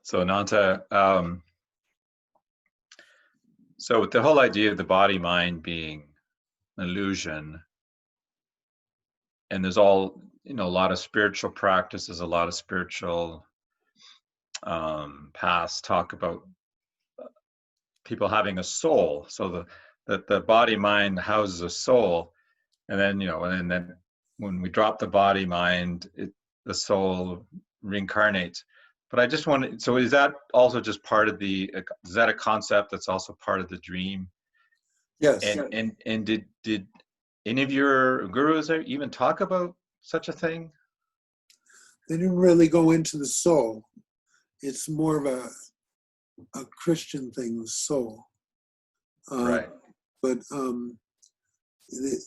So Ananta, so with the whole idea of the body-mind being an illusion, and there's all, a lot of spiritual practices, a lot of spiritual paths talk about people having a soul. So the body-mind houses a soul, and then, and then when we drop the body-mind, the soul reincarnates. But I just wanted, so is that also just part of is that a concept that's also part of the dream? Yes. And did any of your gurus even talk about such a thing? They didn't really go into the soul. It's more of a Christian thing, the soul. Right. But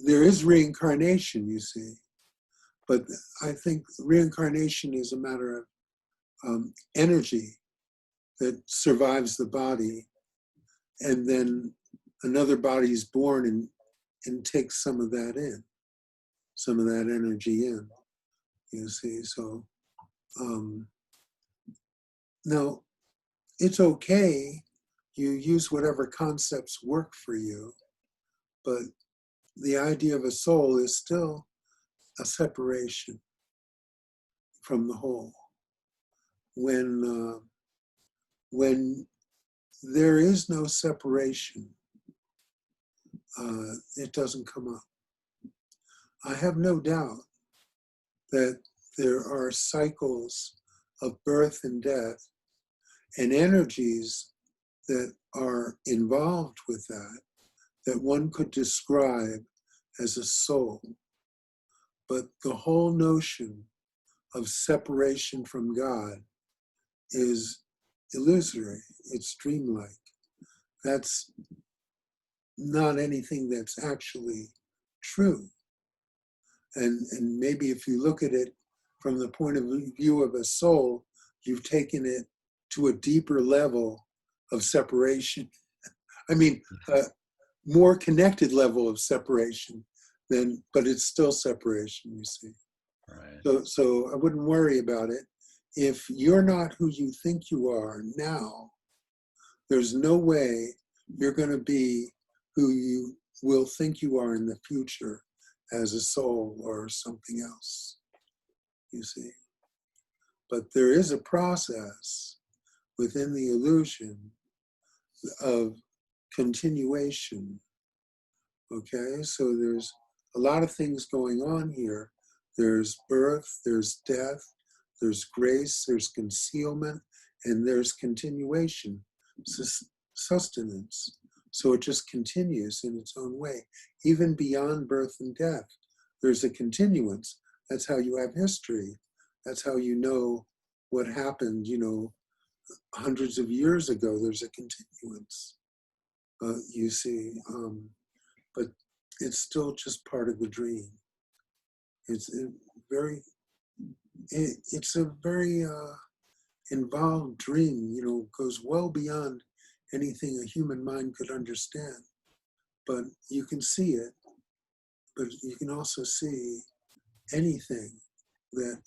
there is reincarnation, you see. But I think reincarnation is a matter of energy that survives the body, and then another body is born and takes some of that in, some of that energy in, you see. So now it's okay, you use whatever concepts work for you, but the idea of a soul is still a separation from the whole. When there is no separation, it doesn't come up. I have no doubt that there are cycles of birth and death and energies that are involved with that one could describe as a soul. But the whole notion of separation from God is illusory. It's dreamlike. That's not anything that's actually true. And maybe if you look at it from the point of view of a soul, you've taken it to a deeper level of separation. I mean, a more connected level of separation but it's still separation, you see. Right. So I wouldn't worry about it. If you're not who you think you are now, there's no way you're going to be who you will think you are in the future as a soul or something else, you see. But there is a process within the illusion of continuation, okay? So there's a lot of things going on here. There's birth, there's death, there's grace, there's concealment, and there's continuation, sustenance. So it just continues in its own way. Even beyond birth and death, there's a continuance. That's how you have history. That's how you know what happened, hundreds of years ago. There's a continuance, you see. But it's still just part of the dream. It's a very involved dream, goes well beyond anything a human mind could understand. But you can see it, but you can also see anything that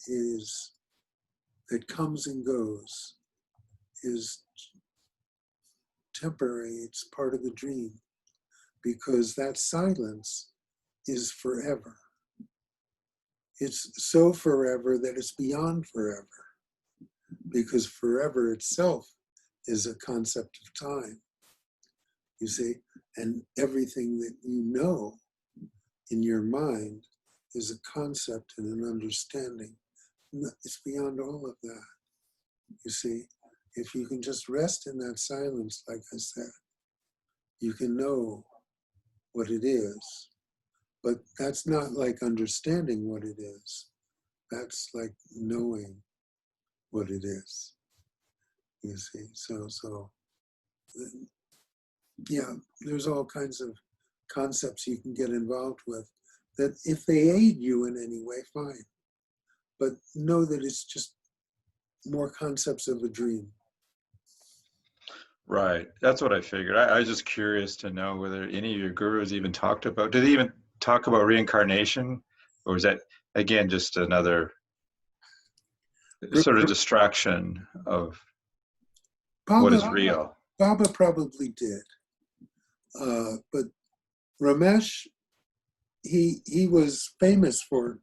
comes and goes is temporary. It's part of the dream, because that silence is forever. It's so forever that it's beyond forever, because forever itself is a concept of time, you see, and everything that you know in your mind is a concept and an understanding. It's beyond all of that, you see. If you can just rest in that silence, like I said, you can know what it is. But that's not like understanding what it is. That's like knowing what it is, you see. So yeah, there's all kinds of concepts you can get involved with that if they aid you in any way, fine. But know that it's just more concepts of a dream. Right. That's what I figured. I was just curious to know whether any of your gurus even talked about, did they even talk about reincarnation? Or is that, again, just another sort of distraction of What is real? Baba probably did. But Ramesh, he was famous for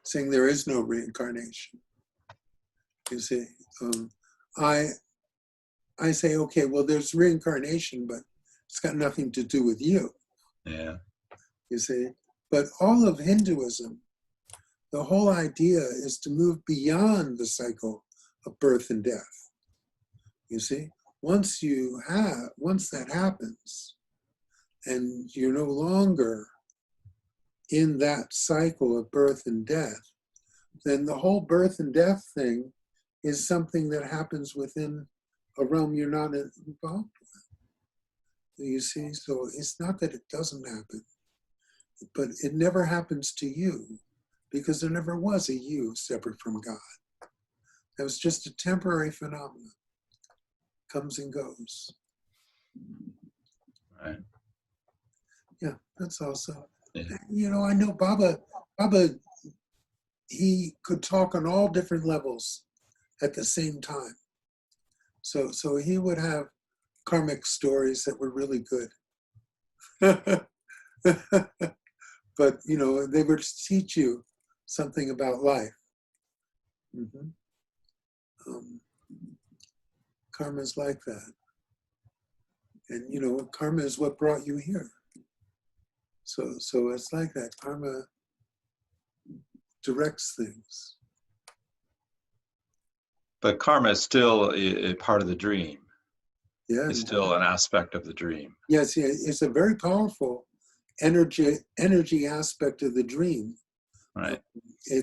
saying there is no reincarnation. You see, I say, okay, well, there's reincarnation, but it's got nothing to do with you. Yeah. You see, but all of Hinduism, the whole idea is to move beyond the cycle of birth and death. You see, once that happens, and you're no longer in that cycle of birth and death, then the whole birth and death thing is something that happens within a realm you're not involved with. You see, so it's not that it doesn't happen, but it never happens to you because there never was a you separate from God. That was just a temporary phenomenon. Comes and goes. Right. Yeah, that's also. Yeah. You know, I know Baba, he could talk on all different levels at the same time. So he would have karmic stories that were really good. But, you know, they would teach you something about life. Mm-hmm. Karma's like that. And, you know, karma is what brought you here. So it's like that. Karma directs things. But karma is still a part of the dream. Yeah. It's still an aspect of the dream. Yes, yeah, it's a very powerful energy aspect of the dream. Right.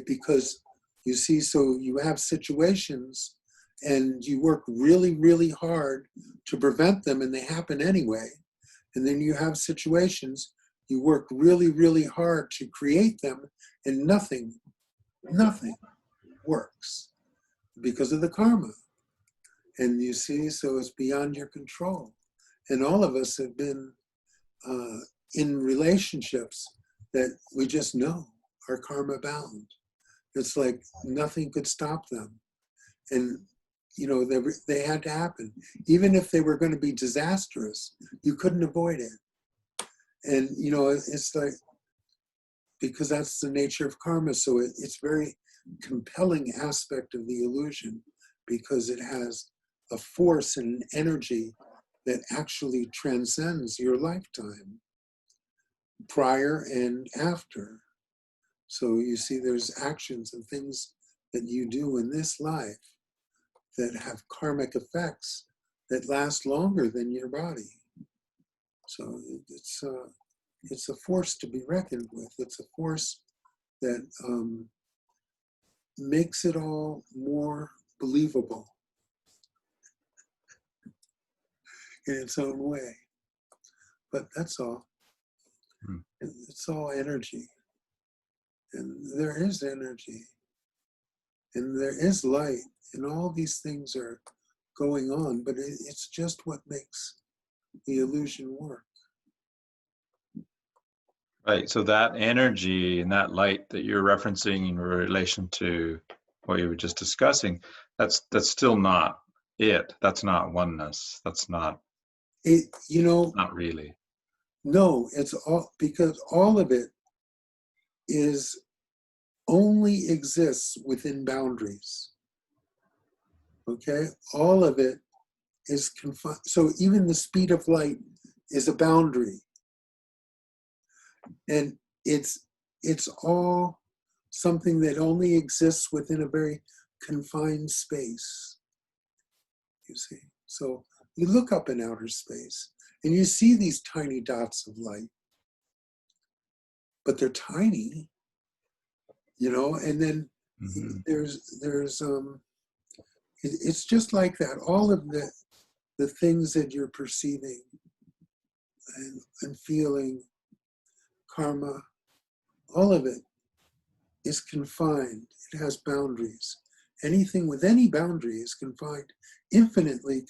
Because you see, so you have situations and you work really, really hard to prevent them and they happen anyway. And then you have situations, you work really, really hard to create them and nothing works because of the karma. And you see, so it's beyond your control. And all of us have been in relationships that we just know are karma bound. It's like nothing could stop them. And, you know, they had to happen. Even if they were going to be disastrous, you couldn't avoid it. And, you know, it's like, because that's the nature of karma. So it's very compelling aspect of the illusion because it has a force and an energy that actually transcends your lifetime, prior and after. So you see there's actions and things that you do in this life that have karmic effects that last longer than your body. So it's a force to be reckoned with. It's a force that makes it all more believable in its own way. But that's all. It's all energy. And there is energy. And there is light. And all these things are going on. But it's just what makes the illusion work. Right. So that energy and that light that you're referencing in relation to what you were just discussing, that's still not it. That's not oneness. That's not It, you know, not really. no, it's all because all of it is only exists within boundaries. Okay? All of it is confined. So even the speed of light is a boundary. And it's all something that only exists within a very confined space. You see? So you look up in outer space and you see these tiny dots of light. But they're tiny, you know, and then it's just like that. All of the things that you're perceiving and feeling, karma, all of it is confined. It has boundaries. Anything with any boundary is confined, infinitely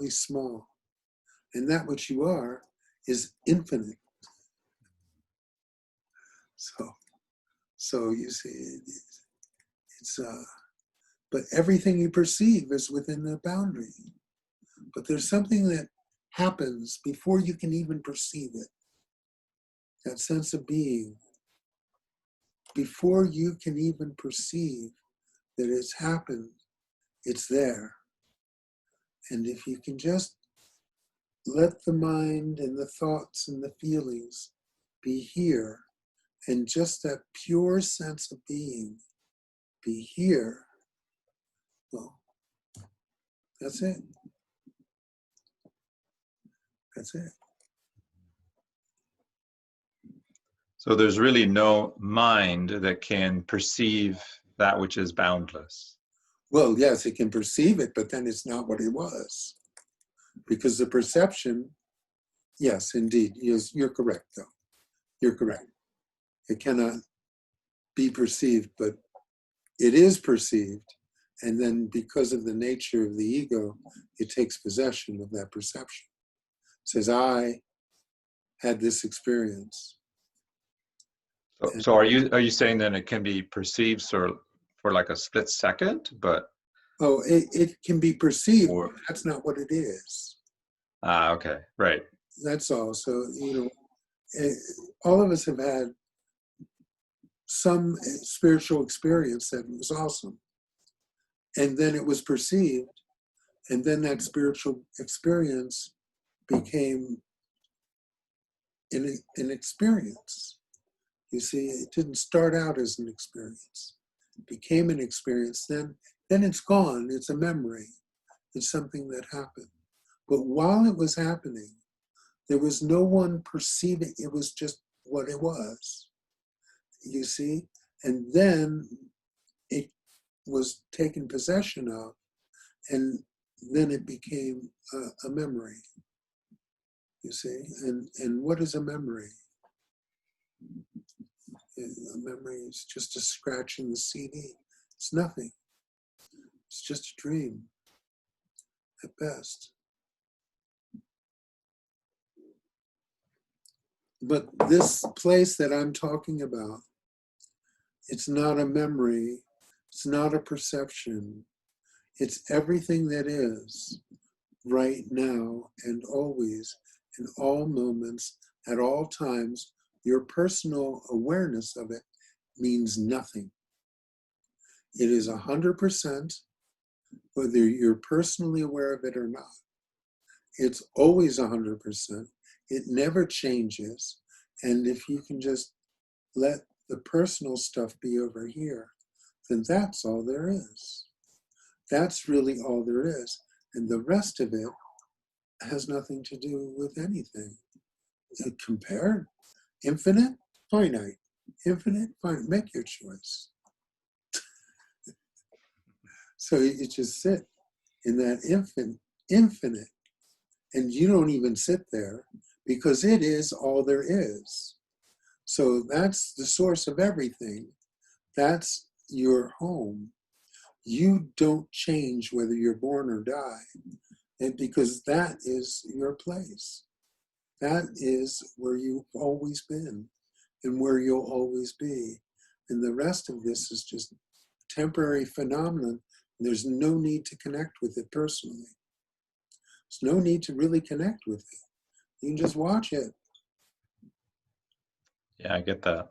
small. And that which you are is infinite. So you see, But everything you perceive is within the boundary. But there's something that happens before you can even perceive it. That sense of being. Before you can even perceive that it's happened, it's there. And if you can just let the mind and the thoughts and the feelings be here, and just that pure sense of being be here, well, that's it. That's it. So there's really no mind that can perceive that which is boundless. Well, yes, it can perceive it, but then it's not what it was. Because the perception, yes, indeed, you're correct, though. You're correct. It cannot be perceived, but it is perceived. And then because of the nature of the ego, it takes possession of that perception. It says, I had this experience. So are you saying that it can be perceived for like a split second, but Oh, it can be perceived, or, but that's not what it is. okay, right. That's all. So, all of us have had some spiritual experience that was awesome. And then it was perceived, and then that spiritual experience became an experience. You see, it didn't start out as an experience. It became an experience, then it's gone. It's a memory. It's something that happened. But while it was happening, there was no one perceiving. It was just what it was. You see? And then it was taken possession of, and then it became a memory. You see? And what is a memory? A memory is just a scratch in the CD. It's nothing. It's just a dream at best. But this place that I'm talking about, it's not a memory. It's not a perception. It's everything that is right now and always, in all moments, at all times. Your personal awareness of it means nothing. It is 100%, whether you're personally aware of it or not. It's always 100%. It never changes. And if you can just let the personal stuff be over here, then that's all there is. That's really all there is. And the rest of it has nothing to do with anything. Compared, infinite, finite. Infinite, finite. Make your choice. So you just sit in that infinite, and you don't even sit there because it is all there is. So that's the source of everything. That's your home. You don't change whether you're born or die, and because that is your place. That is where you've always been and where you'll always be. And the rest of this is just temporary phenomenon. There's no need to connect with it personally. There's no need to really connect with it. You can just watch it. Yeah, I get that.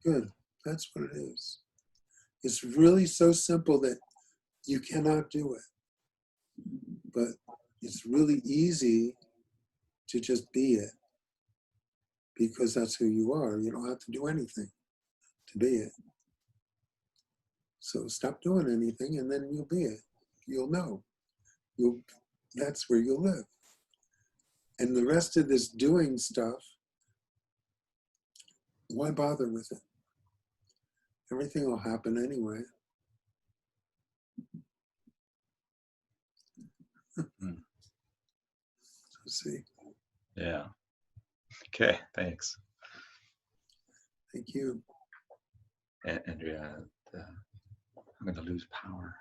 Good. That's what it is. It's really so simple that you cannot do it. But it's really easy to just be it. Because that's who you are. You don't have to do anything to be it. So stop doing anything and then you'll be it. You'll know. That's where you'll live. And the rest of this doing stuff, why bother with it? Everything will happen anyway. See? Yeah. Okay, thanks. Thank you. And Andrea, I'm going to lose power.